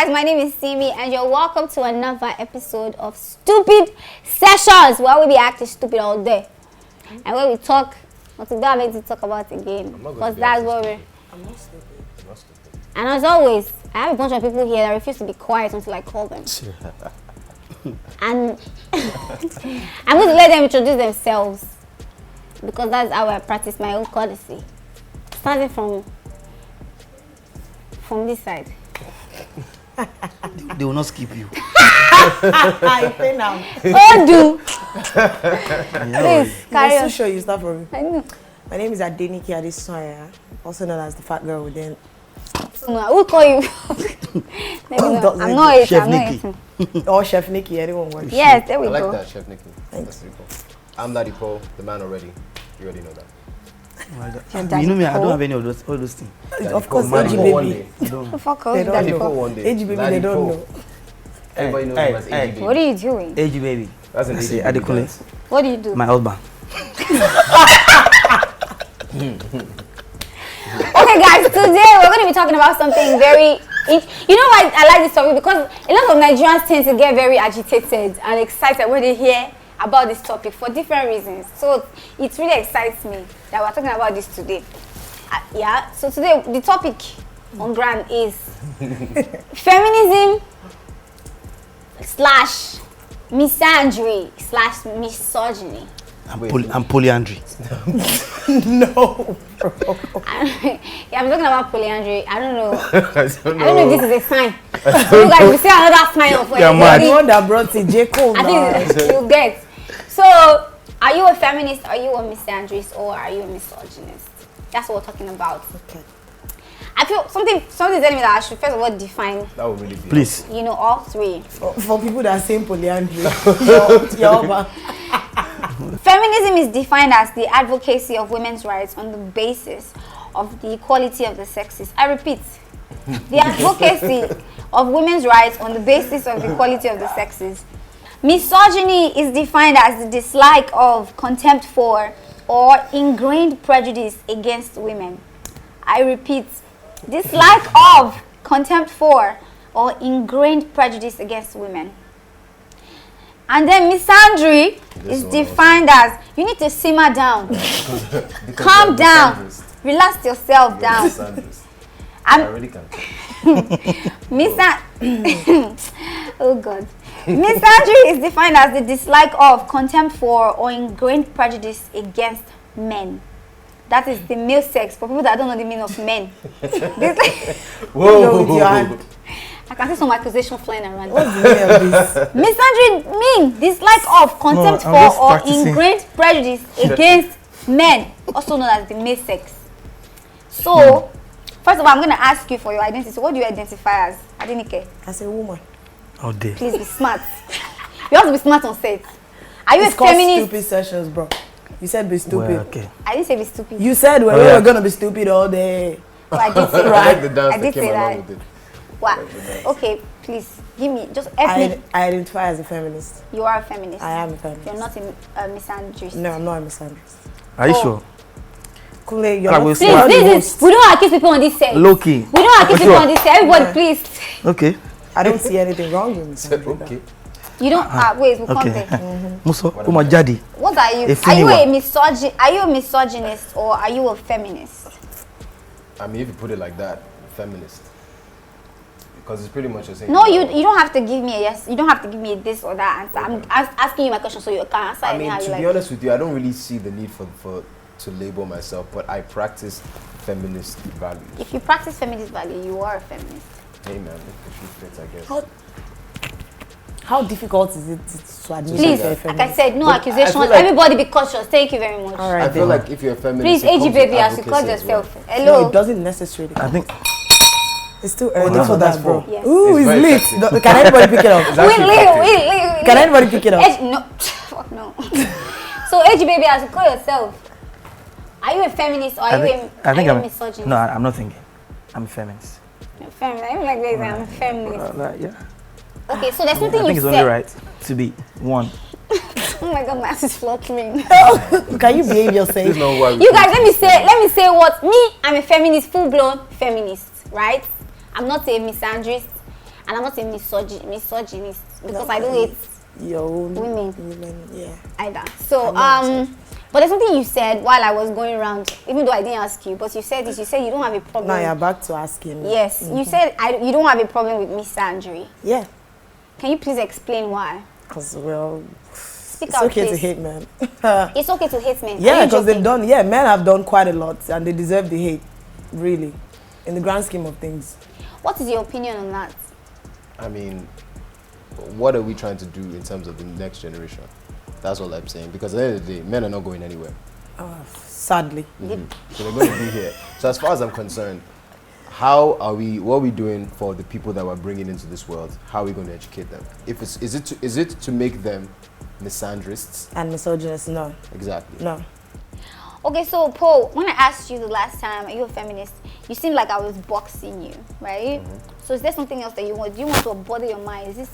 guys, my name is Simi and you're welcome to another episode of Stoopid Sessions, where we be acting stupid all day. And when we talk, what we don't have anything to talk about again. Because that's what we're... I'm not stupid. And as always, I have a bunch of people here that refuse to be quiet until I call them. And I'm going to let them introduce themselves, because that's how I practice my own courtesy. Starting from this side. They will not skip you. I pay now. Oh, do. Please, carry I'm on. so sure you start from me. I know. My name is Adekunle, also known as the fat girl within. So no, I will call you. I'm not it. Chef I'm not Nikki. it. Or Chef Nikki, anyone works. Yes, there we I like go. that, Chef Nikki. Thanks. That's pretty cool. I'm Daddy Poe, the man already. You already know that. You know me, I don't have any of those things. Of course, Daddy AG Poe one baby. day. The fuck They else don't Daddy know. Poe? One day. AG baby, Daddy they don't Poe. know. Everybody knows Hey, him as hey. AG What baby. are you doing? AG baby. That's an AG baby. Adekunle. dance. What do you do? My husband. Okay, guys, today we're going to be talking about something very... You know why I like this topic? Because a lot of Nigerians tend to get very agitated and excited when they hear about this topic for different reasons. So it really excites me that we're talking about this today. Yeah, so today the topic on ground is feminism / misandry / misogyny. I'm polyandry. No. Yeah, I'm talking about polyandry. I don't know. I don't I don't know if this is a sign. So you guys will see another sign of Yeah, mad. The one that brought it, J. Cole. I now. think you get. So, are you a feminist? Are you a misandrist? Or are you a misogynist? That's what we're talking about. Okay. I feel something telling me that I should first of all define, That would really be. Please. you know, all three. For people that are saying polyandry, you're Feminism is defined as the advocacy of women's rights on the basis of the equality of the sexes. I repeat, the advocacy of women's rights on the basis of the equality of the sexes. Misogyny is defined as the dislike of, contempt for, or ingrained prejudice against women. I repeat, dislike of, contempt for, or ingrained prejudice against women. And then misandry is defined as you need to simmer down, calm down, relax yourself down. I really can't. Oh God. Misandry is defined as the dislike of, contempt for, or ingrained prejudice against men. That is the male sex. For people that don't know the meaning of men. Whoa. with your hand. I can see some accusation flying around. What's the meaning of this? Misandry means dislike of, contempt I'm for, just or practicing. ingrained prejudice against men, also known as the male sex. So, first of all, I'm going to ask you for your identity. What do you identify as? Adenike, As a woman. All day. please be smart. You have to be smart on set. Are you It's a called feminist? Stupid Sessions, bro. You said be stupid. Well, okay. I didn't say be stupid. You said we were going to be stupid all day. Oh, I did say I like the that. dance I that did came say along that. with it. What? Okay, please give me, just help me. I identify as a feminist. You are a feminist. I am a feminist. You're not a misandrist. No, I'm not a misandrist. Are you Oh. sure? Kule, you're I not. will Please, You are this is, we don't accuse people on this set. Low key. We don't accuse people Sure. on this set. Everybody, Yeah. please. Okay. I don't see anything wrong with misandry. Okay. You don't. Wait, we'll come Okay. there. Muso, Uma Jadi. What are you? A Are you female. a Are you a misogynist or are you a feminist? I mean, if you put it like that, feminist. Because it's pretty much the same. No, you don't have to give me a yes. You don't have to give me a this or that answer. I'm asking you my question so you can answer I mean, anyhow to you be like. honest with you, I don't really see the need for to label myself, but I practice feminist values. If you practice feminist value, you are a feminist. Hey man, if the shoe fits, I guess. How difficult is it to admit Please, you're a like I feminist? said, no But I accusations. feel like- Everybody be cautious. Thank you very much. All right, I feel then. like if you're a feminist, Please, it comes AG with baby, as you call advocacy as well. yourself. No, Hello. it doesn't necessarily. I think It's too early that's for what that, that's bro. for. Yes. Ooh, It's it's very lit. effective. No, can anybody pick it up? It's actually effective. Can anybody pick it up? No, fuck no. So, AG baby, as you call yourself, are you a feminist or are you a misogynist? No, I'm not thinking. I'm a feminist. You're feminist. I'm like this. I'm a feminist. Yeah. Okay, so there's I something think you it's said. only right to be one. Oh my God, my ass is fluttering. Can you behave yourself? This is not why we You put guys, let me this say what me. I'm a feminist, full-blown feminist, right? I'm not a misandrist. And I'm not a misogynist because I don't hate Your own women. Yeah. Either. So, but there's something you said while I was going around, even though I didn't ask you, but you said this, you said you don't have a problem. Now you're back to asking me. Yes, you said you don't have a problem with misandry. Yeah. Can you please explain why? Because, well, Speak it's out, okay please. to hate men. It's okay to hate men. Yeah, because men have done quite a lot and they deserve the hate, really, in the grand scheme of things. What is your opinion on that? I mean, what are we trying to do in terms of the next generation? That's all I'm saying. Because at the end of the day, men are not going anywhere. Sadly. So they're going to be here. So as far as I'm concerned, what are we doing for the people that we're bringing into this world? How are we going to educate them? Is it to make them misandrists? And misogynists, no. Exactly. No. Okay, so Poe, when I asked you the last time, are you a feminist? You seemed like I was boxing you, right? So is there something else that you want? Do you want to bother your mind?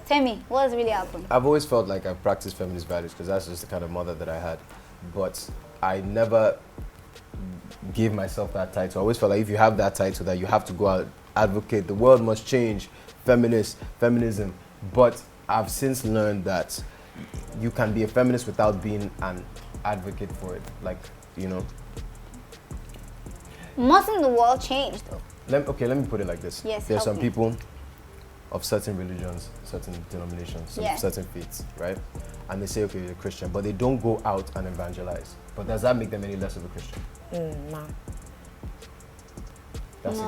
Tell me, what has really happened? I've always felt like I practiced feminist values because that's just the kind of mother that I had. But I never gave myself that title. I always felt like if you have that title, that you have to go out, advocate, the world must change, feminism. But I've since learned that you can be a feminist without being an advocate for it. Like, you know. Mustn't the world change though? Let me put it like this. Yes, There's some help me. people of certain religions, certain denominations, certain faiths, right? And they say, okay, you're a Christian, but they don't go out and evangelize. But does that make them any less of a Christian? No. That's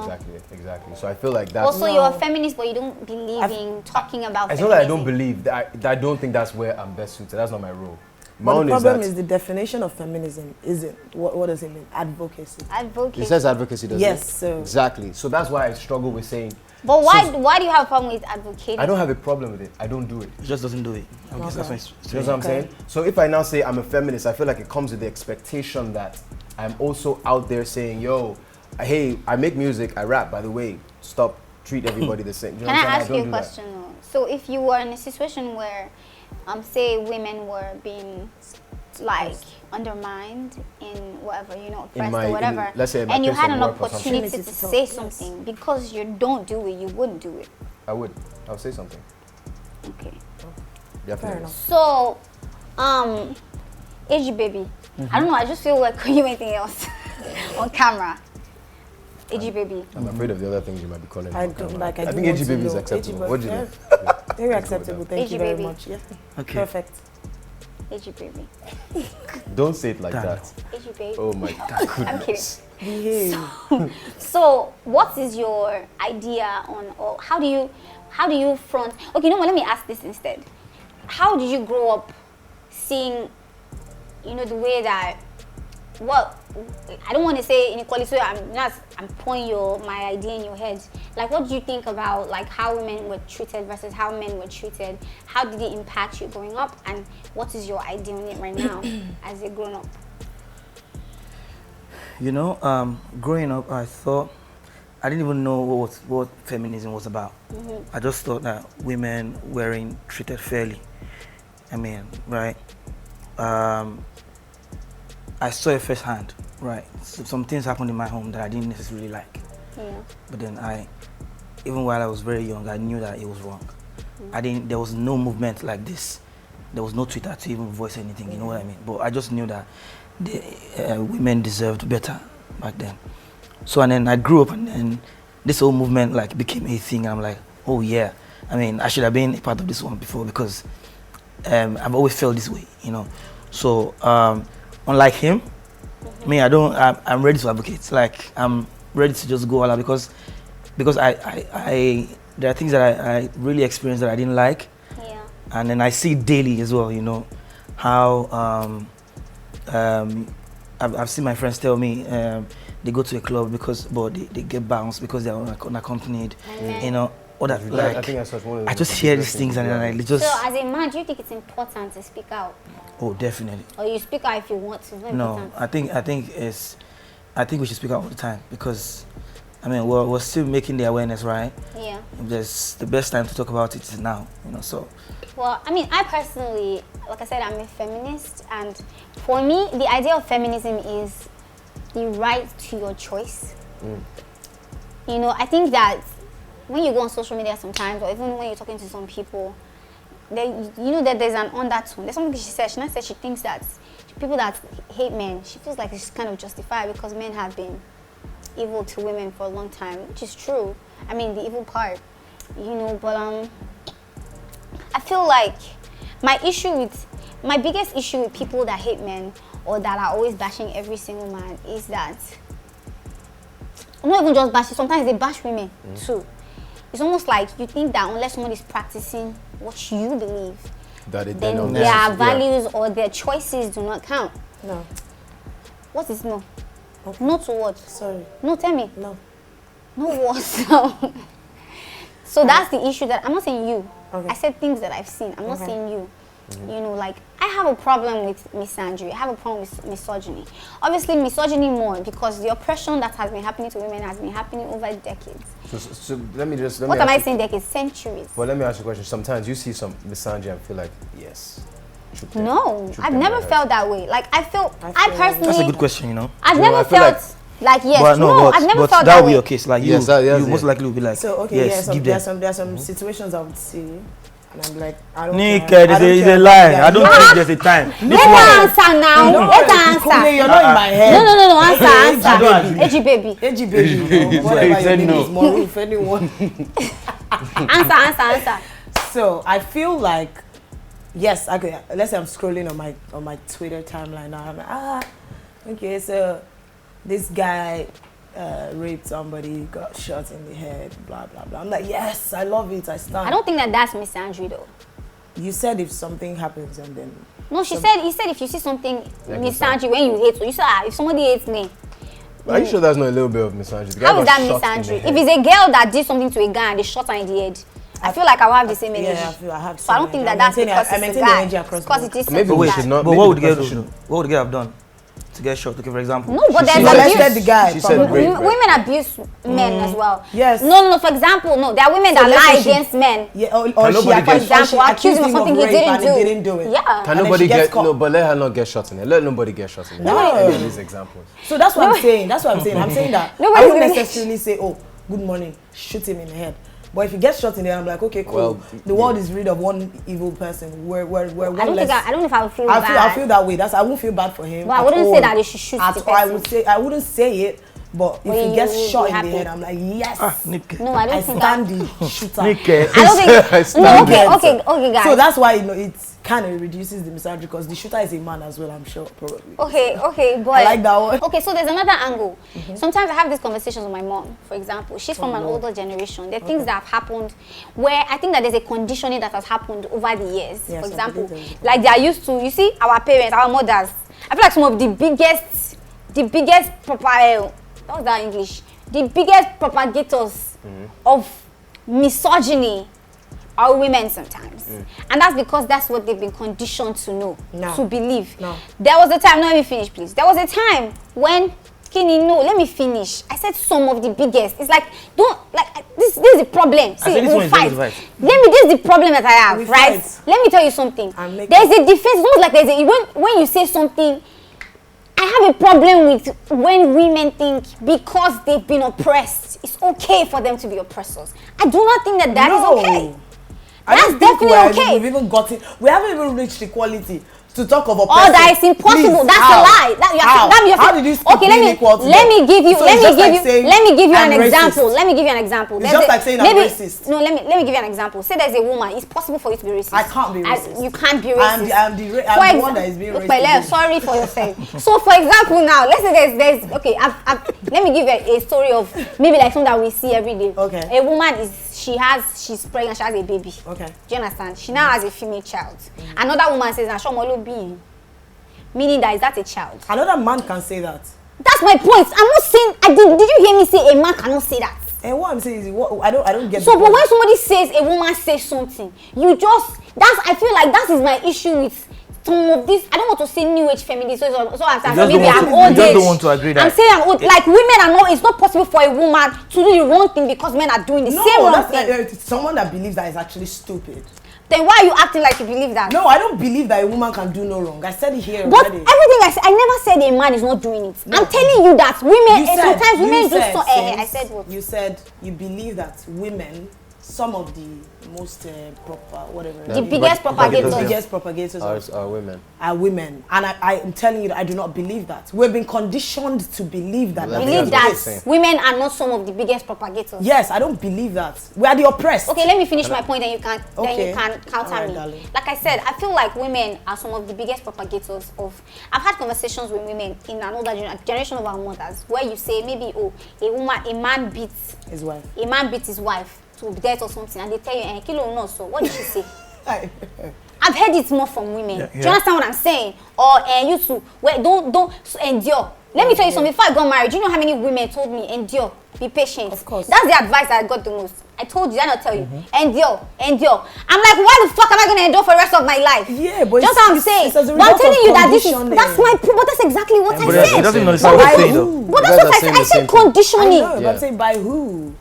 exactly. So I feel like that's... Also, you're a feminist, but you don't believe in talking about It's feminism. not that I don't believe, that I don't think that's where I'm best suited. That's not my role. My But own the problem is is the definition of feminism isn't. What does it mean? Advocacy. that it says advocacy, doesn't it? Yes, so. Exactly. So that's why I struggle with saying... But why do you have a problem with advocating? I don't have a problem with it. I don't do it. He just doesn't do it. Okay. That's what You know what I'm saying? So if I now say I'm a feminist, I feel like it comes with the expectation that I'm also out there saying, yo, hey, I make music, I rap, by the way, stop, treat everybody the same. You know Can I what I'm ask saying? you a question though? So if you were in a situation where, say women were being like undermined in whatever, oppressed or whatever, let's say my and you place had of an work or something. opportunity to say something, because you don't do it, you wouldn't do it. I would say something. Okay. Definitely. enough. So, AG baby, I don't know, I just feel like you anything else on camera. AG baby. I'm afraid of the other things you might be calling me. I on don't camera. like. I do think want AG to baby is know. acceptable. AG What do you baby, think? yeah. Very acceptable. Thank AG you very baby. much. Yeah. Okay. Perfect. AG baby. Don't say it like Damn. that. AG baby. Oh my I'm kidding. goodness. Behave. So, what is your idea on, or how do you front? Okay, let me ask this instead. How did you grow up seeing, the way that, well, I don't want to say inequality, so I'm pouring my idea in your head. Like, what do you think about like how women were treated versus how men were treated? How did it impact you growing up, and what is your idea on it right now as a grown up? Growing up, I thought I didn't even know what feminism was about. I just thought that women weren't treated fairly. I mean, right? I saw it firsthand, right? So some things happened in my home that I didn't necessarily like. Yeah. But then even while I was very young, I knew that it was wrong. There was no movement like this. There was no Twitter to even voice anything, you know what I mean? But I just knew that women deserved better back then. So, and then I grew up, and then this whole movement like became a thing. And I'm like, oh yeah. I mean, I should have been a part of this one before, because I've always felt this way, So, unlike him, I'm ready to advocate. Like, I'm ready to just go all out, because I there are things that I really experienced that I didn't like. Yeah. And then I see it daily as well, how I've seen my friends tell me they go to a club but they get bounced because they're unaccompanied, or that, like, I think that's one of the I just hear these things and then I just... So as a man, do you think it's important to speak out? Oh, definitely. Or you speak out if you want to? No, I think we should speak out all the time, because I mean we're still making the awareness, right? Yeah. The best time to talk about it is now, so. Well, I mean, I personally, like I said, I'm a feminist, and for me, the idea of feminism is the right to your choice. I think that when you go on social media sometimes, or even when you're talking to some people, you know that there's an undertone. There's something she said. She said she thinks that people that hate men, she feels like it's kind of justified because men have been evil to women for a long time, which is true. I mean, the evil part, but I feel like my biggest issue with people that hate men or that are always bashing every single man is that, I'm not even just bashing, sometimes they bash women too. It's almost like you think that unless someone is practicing what you believe, that then their values or their choices do not count. No. What is no? Okay. No to what? Sorry. No, tell me. No. No what? So that's the issue that I'm not saying you. Okay. I said things that I've seen. I'm not saying you. Like I have a problem with misandry. I have a problem with misogyny. Obviously, misogyny more because the oppression that has been happening to women has been happening over decades. So let me what am I saying? Decades, centuries. Well, let me ask you a question. Sometimes you see some misandry and feel like, yes. No, I've never felt that way. Like I personally. That's a good question, I've never felt like yes. But I've never but felt that that will be way. your case. Like you most likely will be like, so okay, yes, give them. there are some situations I would see, and I'm like, I don't Nick, care. there's a lie. I don't think there's a time. Let her answer now. Let her answer. You're not in my head. No. Answer. AG baby. Whatever your name is, Moruf, anyone. Answer. So I feel like, yes, okay. Let's say I'm scrolling on my Twitter timeline now. I'm like, okay, so this guy raped somebody, got shot in the head, blah blah blah. I'm like, yes, I love it. I stand. I don't think that's misandry though. You said if something happens and then. No, he said if you see something misandry when you hate, so you said if somebody hates me. Are you sure that's not a little bit of misandry? How is that misandry? If it's a girl that did something to a guy and they shot her in the head, I feel like I will have the same energy. Yeah, I feel I have. So I don't think that's because it's a guy. Because it is. Maybe we should not. But what would the girl have done to get shot? Okay, for example. No, but there's molested the guy. She said rape, right? Women abuse men as well. Yes. No. For example, there are women that lie against men. Yeah, or she, for example, accuse him of something he didn't do. It. Yeah. Can nobody but let her not get shot in it. Let nobody get shot in it. No. These examples. So that's what I'm saying. I'm saying that I wouldn't necessarily say, oh, good morning, shoot him in the head. But if he gets shot in there, I'm like, okay, cool. Well, the world is rid of one evil person. We're one I don't know if I would feel bad. I feel that way. I won't feel bad for him. But I wouldn't say that they should shoot the person. I wouldn't say it. But if he gets shot in the head, I'm like, yes. No, I don't think stand the shooter. I don't think. No, okay, guys. So that's why it kind of reduces the misandry because the shooter is a man as well. I'm sure, probably. Okay, but I like that one. Okay, so there's another angle. Sometimes I have these conversations with my mom, for example. She's from an older generation. There are things that have happened where I think that there's a conditioning that has happened over the years. Yes, for example, like they are used to. You see, our parents, our mothers. I feel like some of the biggest what's that English? The biggest propagators of misogyny are women sometimes. And that's because that's what they've been conditioned to know, to believe. No. There was a time, let me finish please. There was a time when, let me finish. I said some of the biggest. It's like, this is the problem. See, we'll fight. This is the problem that I have, right? Let me tell you something. There's a defense. It's almost like when you say something, I have a problem with when women think because they've been oppressed, it's okay for them to be oppressors. I do not think that is okay. That's definitely okay. We haven't even reached equality to talk of oppression. Oh, that is impossible. That's a lie. How did you okay, let me give you an example. Let me give you an example. It's just like saying I'm racist. No, let me give you an example. Say there's a woman. It's possible for you to be racist. I can't be racist. You can't be racist. I'm the one that is being racist. Sorry for your saying. So, for example, now let's say there's okay. Let me give you a story of maybe like something that we see every day. Okay. A woman she's pregnant. She has a baby. Okay. Do you understand? She now has a female child. Another woman says, meaning that is that a child. Another man can say that. That's my point. I'm not saying. Did you hear me say a man cannot say that? And what I'm saying is, I don't get. So, but when somebody says a woman says something, I feel like that is my issue with some of this. I don't want to say new age feminism. So I'm saying maybe I'm old age. You just don't want to agree that. I'm saying I'm old. Like women are not. It's not possible for a woman to do the wrong thing because men are doing the same wrong thing. Someone that believes that is actually stupid. Then why are you acting like you believe that? No, I don't believe that a woman can do no wrong. I said it here But already. everything I said, I never said a man is not doing it. No. I'm telling you that women, You said- sometimes women you do said, so. sis, I said what? You said you believe that women, some of the most proper, whatever. The biggest propagators. The biggest propagators Are women. are women. And I am telling you that I do not believe that. We've been conditioned to believe that. Well, Believe that's what that I'm saying. women are not some of the biggest propagators. Yes, I don't believe that. We are the oppressed. Okay, let me finish my point, then you can Okay. counter Alright, me. darling. Like I said, I feel like women are some of the biggest propagators of. I've had conversations with women in another generation of our mothers, where you say maybe, oh, a man beats His wife. his wife to death or something, and they tell you, kilo no. So what did she say? I- I've heard it more from women. Yeah, Do you understand what I'm saying? Or you too. Well, don't endure. Let me tell you something. Before I got married, do you know how many women told me endure, be patient? Of course. That's the advice that I got the most. I told you, I not tell you. Endure. I'm like, why the fuck am I gonna endure for the rest of my life? Yeah, but just it's- how I'm it's- saying. it's as a But I'm result telling of you that this is conditioning. that's my but that's exactly what I But said. it doesn't know But what by I'm saying though. who? But You that's guys what are I saying said. I the said same thing. I conditioning. know, but Yeah. I'm saying by who?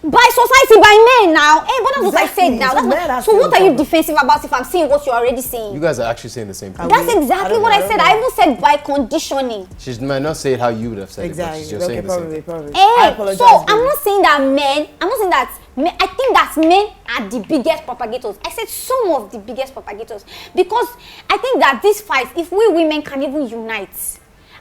By society, by men now. But that's what I Exactly. said now. So That's men what, have so to what are you recover. defensive about if I'm saying what you're already saying? You guys are actually saying the same thing. That's I exactly don't what know, I I said. don't I know. even said by conditioning. She might not say it how you would have said Exactly. it, but you're Okay, saying the same thing. probably. I apologize. So I'm baby. not saying that men. I'm not saying that. Men, I think that men are the biggest propagators. I said some of the biggest propagators because I think that this fight, if we women can even unite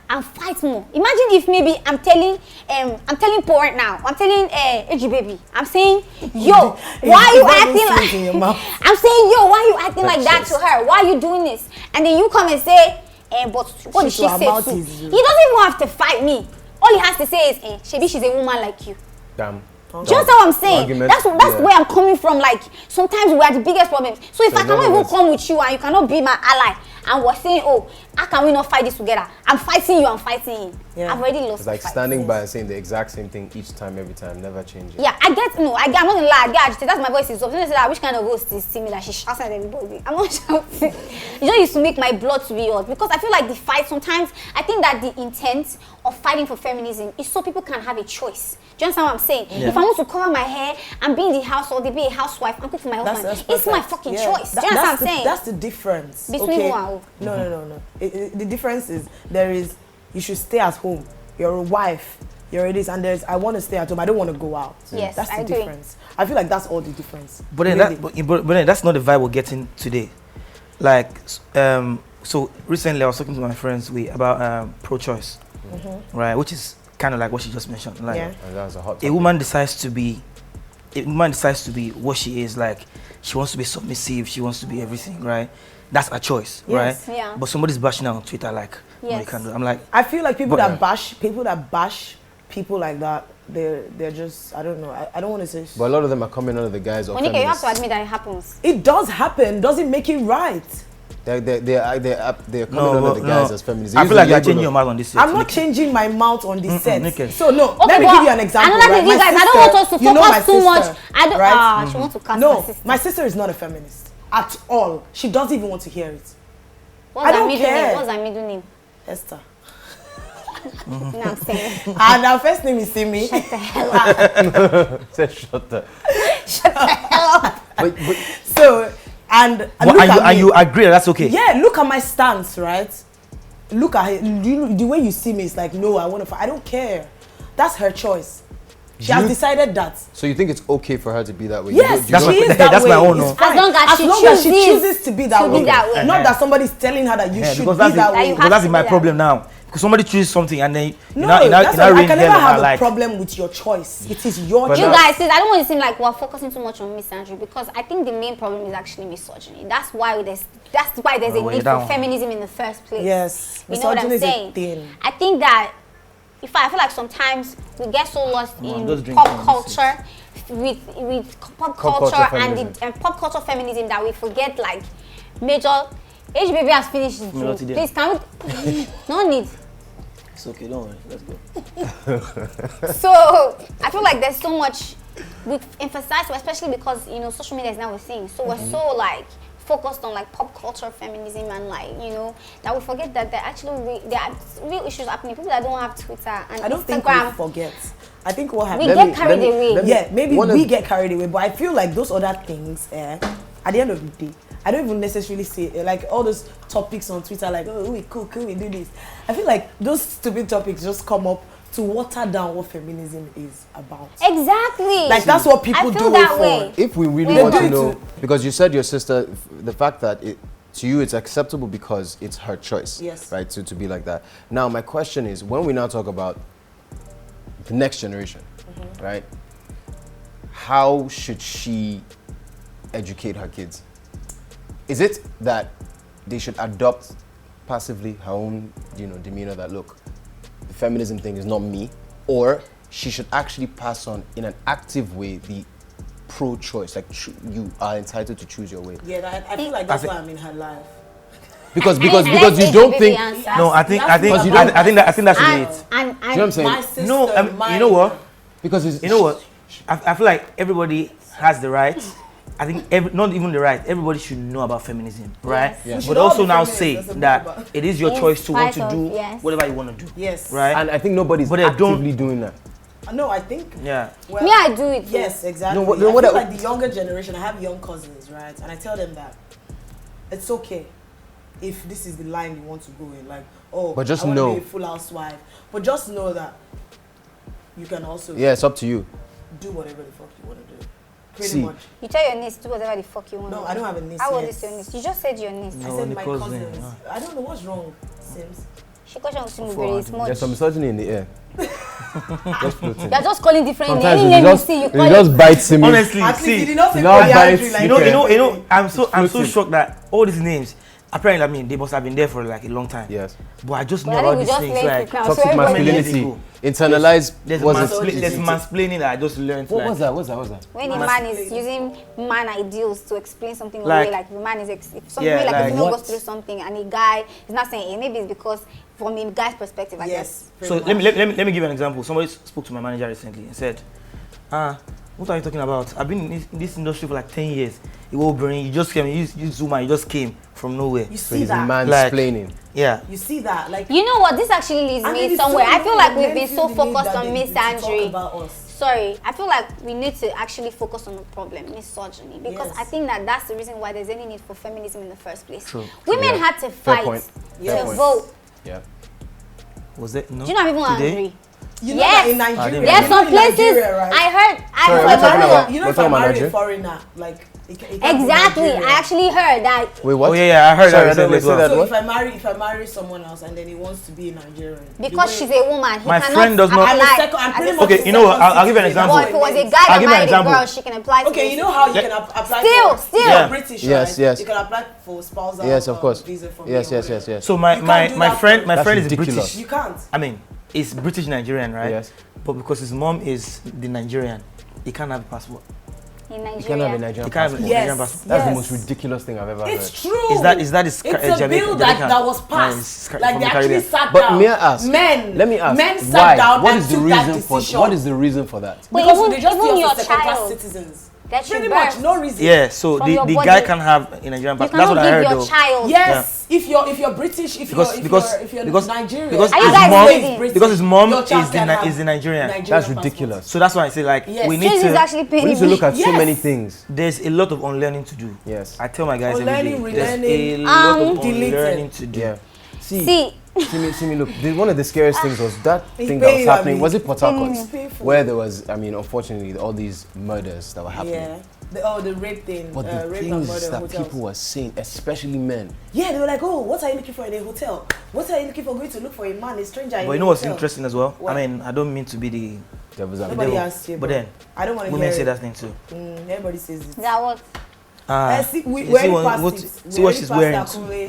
and fight more. Imagine if maybe I'm telling Poe right now. I'm telling AG baby. I'm saying, yo, why are you acting in your like? mouth. I'm saying, yo, why are you acting like that to her? Why are you doing this? And then you come and say, but what did she Her say mouth too? is- He doesn't even have to fight me. All he has to say is, shebi she's a woman like you. Damn. Just how I'm saying. Argument, That's yeah. where I'm coming from. Like sometimes we are the biggest problems. So if So I in cannot other even words- come with you and you cannot be my ally, and we're saying, oh, how can we not fight this together? I'm fighting you, I'm fighting him. Yeah. I've already lost. It's like the fight. standing by and saying the exact same thing each time, every time, never changing. Yeah, I'm not gonna lie, I get agitated. That's my voice is up. Don't say that which kind of host is Simi that she shouts at everybody. I'm not shouting. It just used to make my blood to be hot because I feel like the fight sometimes I think that the intent of fighting for feminism is so people can have a choice. Do you understand what I'm saying? Yeah. If I want to cover my hair and be in the house or be a housewife and cook for my husband, it's my fucking choice. Do you understand what I'm saying? That's the difference. Between okay? who and who? No. The difference is you should stay at home. You're a wife. You're a this, and there's I want to stay at home. I don't want to go out. Yes, that's the I agree. difference. I feel like that's all the difference. But then, Really. but then that's not the vibe we're getting today. Like, so recently I was talking to my friends about pro-choice, right? Which is kind of like what she just mentioned. Like, Yeah. And that's a hot a topic. woman decides to be what she is. Like, she wants to be submissive. She wants to be everything, right? That's a choice, Yes. right? Yeah. But somebody's bashing her on Twitter, like, no, you Yes. can't do it. I'm like, I feel like people But- that bash people like that, they're just I don't know. I don't want to say. But a lot of them are coming under the guise of Monica, you have feminists. to admit that it happens. It does happen. Doesn't make it right. They're coming under the guise as feminists. I feel like you're They use the changing label your of- mind on this. I'm not changing my mouth on the set. Nikki. So no, Okay, let me but give you an example. another right? thing, you My guys, I don't sister- want us to you know my focus too much. sister, I don't. right? She wants to cast No, my sister. my sister is not a feminist at all. She doesn't even want to hear it. What's I her don't middle care. name? What's her middle name? Esther. No, I'm saying. And her first name is Simi. Shut the hell up. Say, shut up. Shut the hell up. But So and But, look and, at you, and me. you agree that that's okay? Yeah, look at my stance, right? Look at it. The way you see me is like, no, I want to fight. I don't care. That's her choice. She has decided that. so you think it's okay for her to be that way? Yes, That's she my- is that that's way. my own, It's no. fine. As long as she chooses to be that way. way. Not that somebody's telling her that you Yeah, should because be that's, that the, way. you because have that's to my be that problem now. Because somebody chooses something and then No, you that's know, why I can never have a like, problem with your choice. It is your But You choice. guys, I don't want to seem like we're focusing too much on misandry because I think the main problem is actually misogyny. That's why there's a well, need that for one. feminism in the first place. Yes, You know what I'm misogyny is a saying? thing. I think that I feel like sometimes we get so lost just in drink pop some culture with pop culture culture feminism. and pop culture feminism that we forget like major HBB has finished his Not drink. today. Please can we no need. it's okay, don't worry, let's go. So I feel like there's so much we emphasize, especially because social media is now a thing. So we're so like focused on like pop culture feminism and like that we forget that there are real issues happening. People that don't have Twitter and I don't think we Instagram, forget. I think what we happens. get carried away. Yeah, maybe one we of- get carried away, but I feel like those other things, at the end of the day, I don't even necessarily say like all those topics on Twitter, like, oh, we cook, we do this. I feel like those stupid topics just come up to water down what feminism is about. Exactly. Like that's what people do it for. If we really They want do to it know, because you said your sister, the fact that to you it's acceptable because it's her choice, Yes. right, to be like that. Now my question is, when we now talk about the next generation, right, how should she educate her kids? Is it that they should adopt passively her own, demeanor that, look, the feminism thing is not me, or she should actually pass on in an active way the pro-choice, like you are entitled to choose your way? Yeah, I feel like that's why I'm in her life. Because Let's you say don't the think. baby answer. No, I think that's And it. You know what I'm saying? My sister, No, you know what? Because it's, You know what? I feel like everybody has the right. I think not even the right. Everybody should know about feminism, right? Yes. We should But all also be now feminists, say that's what that I'm about. it is your In choice to want to spite of, do yes. whatever you want to do. Yes. Right? and I think nobody's But they don't- actively doing that. No, I think. Yeah. Well, Me, I do it. Yes, exactly. No, I feel what- like the younger generation, I have young cousins, right? And I tell them that it's okay if this is the line you want to go in. Like, oh, But just I want know. to be a full housewife. But just know that you can also Yeah, it's up to you. do whatever the fuck you want to do. Pretty See. much. You tell your niece do whatever the fuck you want. No, I don't have a niece How old yet. is your niece? You just said your niece. I No, said the my cousin, cousins. yeah. I don't know what's wrong, Sims. She questions to me For- very small. There's some misogyny in the air. Just floating. You're just calling different names. Sometimes Any you name you just, see, you you call just it. bite Simi. Honestly, At least you see, did not say you know, polyandry bites, like you know, I'm so Floating. shocked that all these names, apparently, I mean, they must have been there for like a long time. Yes. But I just know But I about think we these just things learned like it now. Toxic So everybody- masculinity. Ago. Internalized. there's Misogyny. mansplaining that I just learned. What like, was that? What's that? When a man is using man ideals to explain something Like- away, like the man is if something Yeah, like like a female what? goes through something and a guy is not saying it, maybe it's because from a guy's perspective, I guess. Yes. So pretty let much. me give you an example. Somebody spoke to my manager recently and said, what are you talking about? I've been in this industry for like 10 years. You will bring, you just came, you Zuma, you just came from nowhere. You So see he's that. mansplaining. Yeah. You see that. Like, You know what? This actually leads and it me is somewhere. so I feel annoying like when we've been men so feel the need focused that on they talk misandry. about us. Sorry, I feel like we need to actually focus on the problem, misogyny, because Yes. I think that that's the reason why there's any need for feminism in the first place. True. Women Yeah. had to Fair fight point. to Fair point. vote. Yeah. Was that no? Do you know I'm even Today? angry? You know Yes. that in Nigeria, didn't There are know. some you know in places Nigeria, right? I heard. Sorry, I we're heard talking about- You know, We're if I talking about marry a Nigeria? foreigner, like, it can't be exactly. Nigerian. I actually heard that. Wait, what? Oh yeah, I heard Sorry, that I don't recently as say well. that. So What? if I marry someone else and then he wants to be a Nigerian, Because she's a woman, he My cannot friend does not- I'm a apply second. I'm as pretty a much. Okay, you know what? I'll give you an example. But if it was a guy I'll that give you an married a example. girl, she can apply. Okay, you know how you can apply. Still, for, still. You're Yeah. British, Yes, right? yes. You can apply for spousal. Yes, of course. Visa from Yes, me or yes, yes, whatever. yes. So You can't do my that friend for- my That's friend is ridiculous. British. You can't. I mean, he's British Nigerian, right? Yes. But because his mom is the Nigerian, he can't have a passport. In You Nigeria. can't have a Nigerian He can't have a passport. Nigerian Yes. passport. That's the Yes. most ridiculous thing I've ever It's heard. true. Is that It's a Jamaican? bill that was No, passed. it's Like from they the actually Caribbean. sat But down. may I ask? Men. Let me ask. Men sat why? down What and is the took that reason for? decision. What is the reason for that? But Because even- they just even see us your as second-class child citizens. that you Pretty much, birth, no reason. Yeah, so From the your guy body. can have a Nigerian you passport. That's what cannot I give heard your though. child. Yes, if you're British, if Because you're Nigerian, because Are you his guys mom kidding? because his mom your child is can have the Nigerian. That's ridiculous. So that's why I say like Yes. we need This is to. actually We paying need to look at so Yes. many things. There's a lot of unlearning to do. Yes. I tell my guys every Unlearning, day. There's a relearning, lot of deleting. unlearning to do. Yeah. See, Simi, look, one of the scariest things was that It's thing that was painful, I happening. mean. Was it Port Harcourt? It's painful. Where there was, I mean, unfortunately, all these murders that were happening. Yeah. The rape thing. But the rape and murder things in that hotels. people were saying, especially men. Yeah, they were like, oh, what are you looking for in a hotel? What are you looking for going to look for a man, a stranger in But a you know what's hotel? interesting as well? What? I mean, I don't mean to be the Devil's advocate. Nobody devil, asked you, but bro. then I don't want to women hear say it. that thing too. Everybody says it. that what? See, we see already what- passed what- it. see We what already she's passed wearing.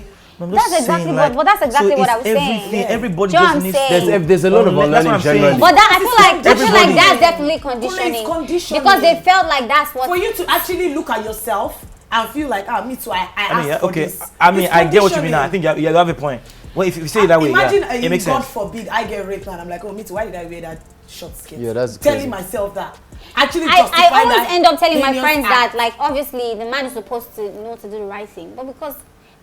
Adekunle. I'm just That's saying, exactly like, but that's exactly so what I it's was saying. everything. Yeah. Everybody Do you know just what I'm needs saying? to. There's a lot of That's what unlearning I'm saying. generally. But that, I feel like Everybody. that's definitely It's conditioning. conditioning. Because they felt like that's what. For you to actually look at yourself and feel like, me too, I I mean, asked yeah, for okay. this. I mean, It's I get what you mean. Now. I conditioning. think you have a point. Well, if you say it that way, Imagine yeah, it makes God sense. forbid I get raped and I'm like, oh, me too, why did I wear that short skirt? Yeah, that's telling crazy. myself that. Actually I justify always that end up telling my heinous friends act. that, like, obviously the man is supposed to know to do the right thing, but because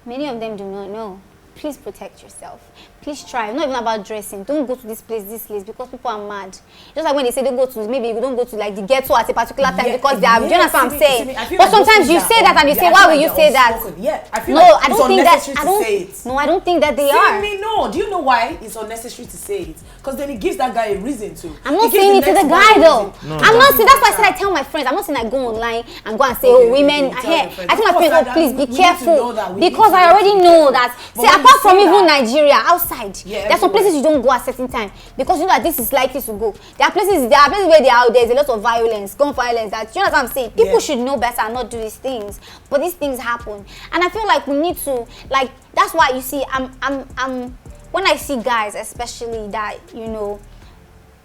many of them do not know, please protect yourself. please try. Not even about dressing. Don't go to this place, because people are mad. Just like when they say don't go to, maybe you don't go to like the ghetto at a particular time because they are. Do you understand what I'm saying? But sometimes you say that and you say, why will you say that? Yeah, I feel no, like I don't think that. No, I don't think that they are. No, do you know why it's unnecessary to say it? Because then it gives that guy a reason to. I'm not saying it to the guy though. I'm not saying. That's why I said I tell my friends. I'm not saying I go online and go and say, oh, women are here. I tell my friends, oh, please be careful, because I already know that. See, apart from even Nigeria, outside, there are some places you don't go at certain time because you know that this is likely to go. There are places where there's a lot of violence, gun violence. That you know what I'm saying. People should know better and not do these things, but these things happen, and I feel like we need to like. That's why you see, I'm when I see guys, especially that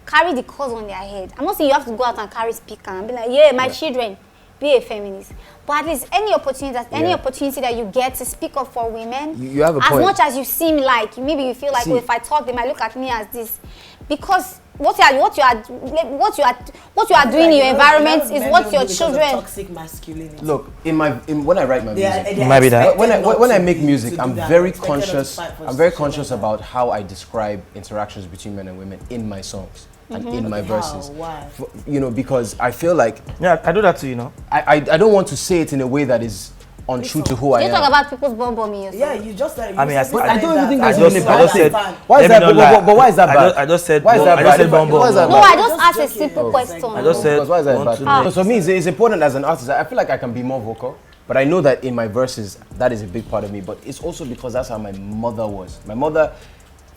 carry the cause on their head. I'm not saying you have to go out and carry speaker and be like, yeah, my children, be a feminist. But at least any opportunity that you get to speak up for women, you have a point. As much as you seem like, maybe you feel like, oh, if I talk, they might look at me as this. Because what you are doing in your environment is what your children. Toxic masculinity. Look, when I write my music, maybe that. When I make music, I'm very conscious. I'm very conscious about how I describe interactions between men and women in my songs and in my verses. Why? Because I feel like I do that too. I don't want to say it in a way that is untrue to who I am. You talk about people's bombing. Yeah, you just said. I mean, I don't even think I there's just said. Why is that? But why is that bad? I just said. Why is that bad? I just said bomb. No, I just asked a simple question. I just said. Why is that bad? So me, it's important as an artist. I feel like I can be more vocal, but I know that in my verses, that is a big part of me. But it's also because that's how my mother was. My mother,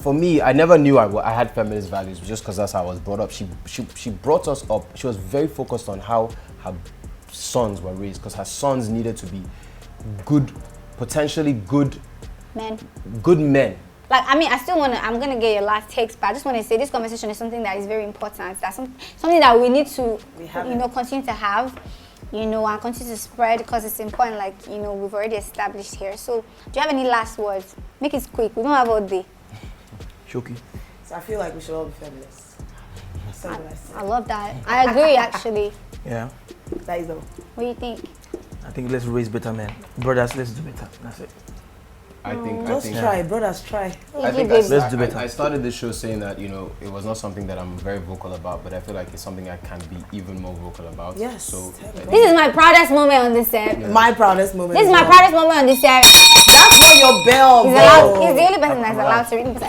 for me, I never knew I had feminist values just because that's how I was brought up. She brought us up. She was very focused on how her sons were raised because her sons needed to be good, potentially good men. Good men. Like, I mean, I'm gonna get your last takes, but I just want to say this conversation is something that is very important. That's something that we need to, continue to have, and continue to spread because it's important. Like, we've already established here. So, do you have any last words? Make it quick. We don't have all day. Shoki. So I feel like we should all be feminists. I love that. I agree, actually. Yeah. That is all. What do you think? I think let's raise better men. Brothers, let's do better. That's it. I think try, brothers, try. I think let's do better. I started this show saying that it was not something that I'm very vocal about, but I feel like it's something I can be even more vocal about. Yes. So this is my proudest moment on this set. Yeah. My proudest moment. This is my proudest moment on this set. That's not your bell. He's the only person that's allowed to read the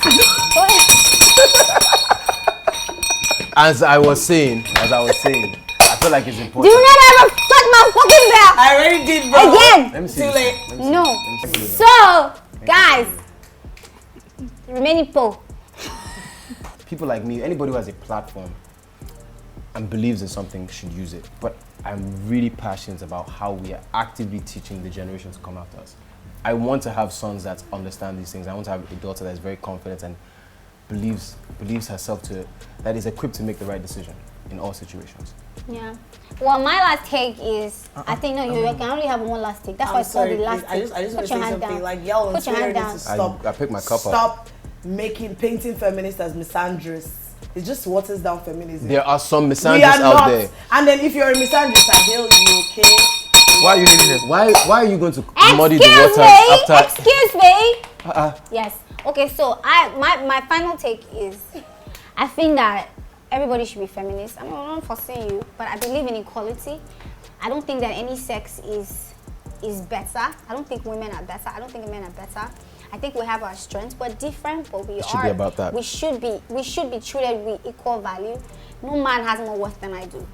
As I was saying, I feel like it's important. Do not ever touch my fucking bell. I already did, bro. Again. Let me see. Too late. No. So, guys, remaining Poe. People like me, anybody who has a platform and believes in something should use it. But I'm really passionate about how we are actively teaching the generation to come after us. I want to have sons that understand these things. I want to have a daughter that's very confident and believes herself that is equipped to make the right decision in all situations. Yeah. Well, my last take is, I think, no, you can only have one last take. That's why I saw the last take. I just want to say something. Down. Like, y'all on Twitter need to stop. I picked my cup up. Stop painting feminists as misandrists. It just waters down feminism. There are some misandrists out there. And then if you're a misandrist, I hail you, okay? Why are you leaving it? Why are you going to muddy the water after? Excuse me. Yes. Okay, so my final take is, I think that everybody should be feminist. I'm not forcing you, but I believe in equality. I don't think that any sex is better. I don't think women are better. I don't think men are better. I think we have our strengths. We're different, but we should be about that. We should be treated with equal value. No man has more worth than I do.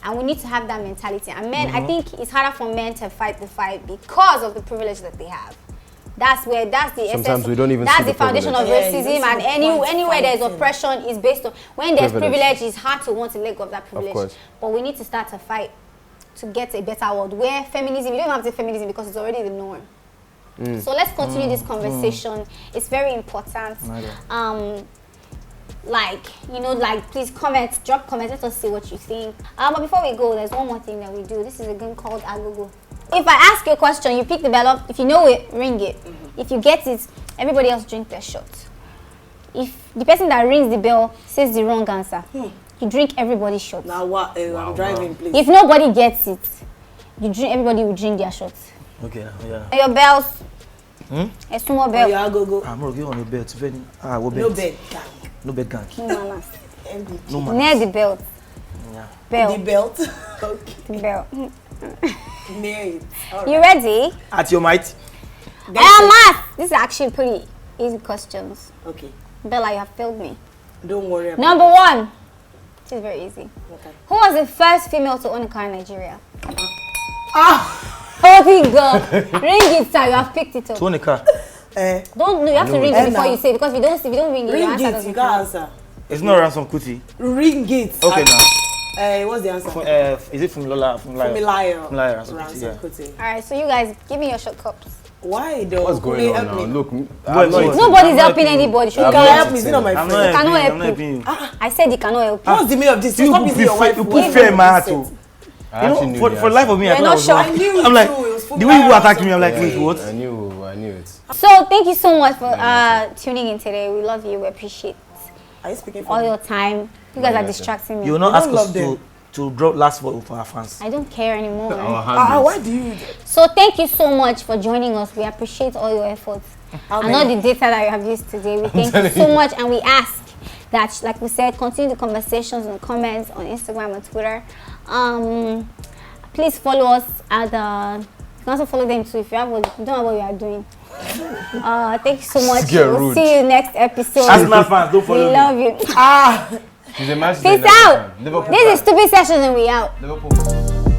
And we need to have that mentality. And men, I think it's harder for men to fight the fight because of the privilege that they have. That's the essence. Sometimes we don't even that's see the foundation of racism, and anywhere there's oppression is based on when there's privilege, it's hard to want to let go of that privilege. Of course. But we need to start to fight to get a better world where feminism, you don't have to say feminism because it's already the norm. So let's continue this conversation. It's very important. Please drop comments, let us see what you think. But before we go, there's one more thing that we do. This is a game called Agogo. If I ask you a question, you pick the bell up. If you know it, ring it. If you get it, everybody else drink their shot. If the person that rings the bell says the wrong answer, you drink everybody's shot. Now what? I'm driving, please. If nobody gets it, everybody will drink their shots. Okay, yeah. Your bells. A small Oh, belt. yeah, go. I'm gonna give on a belt. What No belt? bed. Gang. No bed gang. No manners. MDG. No man. Near the belt. Yeah. Belt. The belt. Okay. The belt. Near it. All You right. ready? At your might. Math. This is actually pretty easy questions. Okay. Bella, you have failed me. Don't worry about Number 1. This is very easy. Okay. Who was the first female to own a car in Nigeria? Ah! Holy God. Ring it, sir. You have picked it up. To own a car. Don't, no, you have to ring it before you say it, because if you don't ring it, your Ring answer it. doesn't You count. can't answer. It's not ransom kuti. Ring it. Okay now. What's the answer? Is it from Lola? From Liar? Fumilayo. Ransom kuti, yeah. Kuti. Alright, so you guys, give me your short cups. Why though? What's going on Help now? me. Look, What? Nobody's I'm not helping helping you. anybody. You Should can you? help me. Is it not my I'm friend? not Cannot helping you. help I'm not helping you. I said he cannot help you. What's the meaning of this? You Stop using your wife. put word. fear in my heart too. I You actually know, knew for the the life of me, I You're thought I not was sure. wrong. I knew it I'm like, too. It was the way you Fumilayo attacked me, I'm like, or wait, what? I knew it. So thank you so much for tuning in today. We love you. We appreciate Are you speaking for all me? your time. You guys are yes, distracting me. You will not I ask don't us love them. to drop last word for our fans. I don't care anymore. Why do you? So thank you so much for joining us. We appreciate all your efforts and all the data that you have used today. We thank you so much, and we ask that, like we said, continue the conversations and comments on Instagram and Twitter. Please follow us at you can also follow them too if you don't know what we are doing. Thank you so much. Get We'll rude. see you next episode. Ask my fans, don't We follow me. love you. She's a man. Peace out. This is Stoopid Sessions and we out. Liverpool.